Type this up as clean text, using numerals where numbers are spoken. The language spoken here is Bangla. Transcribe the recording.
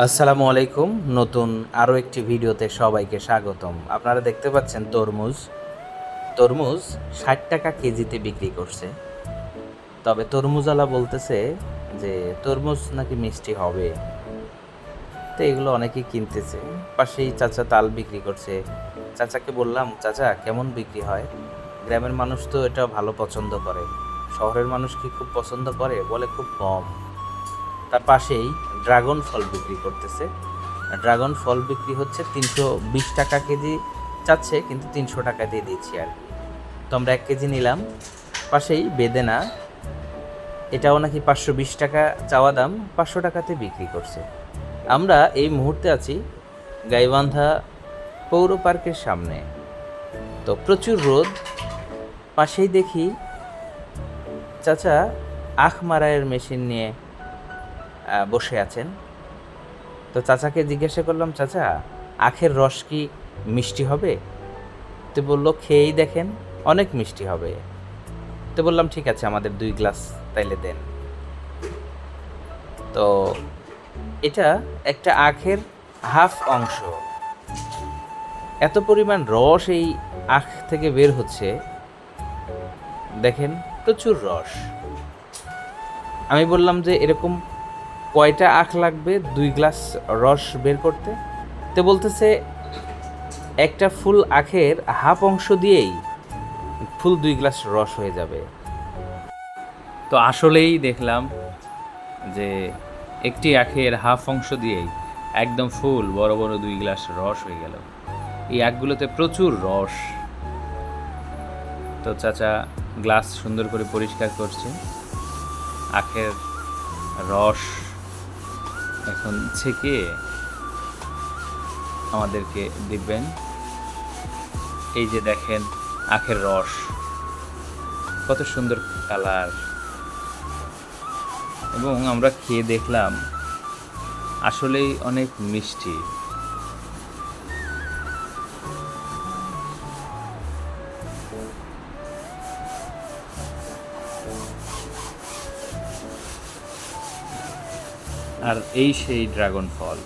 আসসালামু আলাইকুম। নতুন আরও একটি ভিডিওতে সবাইকে স্বাগতম। আপনারা দেখতে পাচ্ছেন তরমুজ। তরমুজ ৬০ টাকা কেজিতে বিক্রি করছে। তবে তরমুজওয়ালা বলতেছে যে তরমুজ নাকি মিষ্টি হবে। তো এগুলো অনেকেই কিনতেছে। পাশেই চাচা তাল বিক্রি করছে। চাচাকে বললাম, চাচা কেমন বিক্রি হয়? গ্রামের মানুষ তো এটা ভালো পছন্দ করে। শহরের মানুষ কি খুব পছন্দ করে? বলে খুব কম। তার পাশেই ড্রাগন ফল বিক্রি করতেছে। ড্রাগন ফল বিক্রি হচ্ছে ৩২০ টাকা কেজি চাচ্ছে, কিন্তু ৩০০ টাকা দিয়ে দিচ্ছি আর কি। তো আমরা ১ কেজি নিলাম। পাশেই বেদেনা, এটাও নাকি ৫২০ টাকা চাওয়া দাম, ৫০০ টাকাতে বিক্রি করছে। আমরা এই মুহূর্তে আছি গাইবান্ধা পৌর পার্কের সামনে। তো প্রচুর রোদ। পাশেই দেখি চাচা আখ মারাইয়ের মেশিন নিয়ে বসে আছেন। তো চাচাকে জিজ্ঞাসা করলাম, চাচা আখের রস কি মিষ্টি হবে? তো বলল, খেয়েই দেখেন, অনেক মিষ্টি হবে। তো বললাম, ঠিক আছে, আমাদের ২ গ্লাস তাইলে দেন। তো এটা একটা আখের হাফ অংশ। এত পরিমাণ রস এই আখ থেকে বের হচ্ছে, দেখেন, প্রচুর রস। আমি বললাম যে এরকম কয়টা আখ লাগবে ২ গ্লাস রস বের করতে? তো বলতেছে একটা ফুল আখের হাফ অংশ দিয়েই ফুল ২ গ্লাস রস হয়ে যাবে। তো আসলেই দেখলাম যে একটি আখের হাফ অংশ দিয়েই একদম ফুল বড় বড় ২ গ্লাস রস হয়ে গেল। এই আখগুলোতে প্রচুর রস। তো চাচা গ্লাস সুন্দর করে পরিষ্কার করছে। আখের রস এখন ছেঁকে আমাদেরকে দিবেন। এই যে দেখেন আখের রস, কত সুন্দর কালার। এবং আমরা খেয়ে দেখলাম আসলেই অনেক মিষ্টি। আর এই সেই ড্রাগন ফল।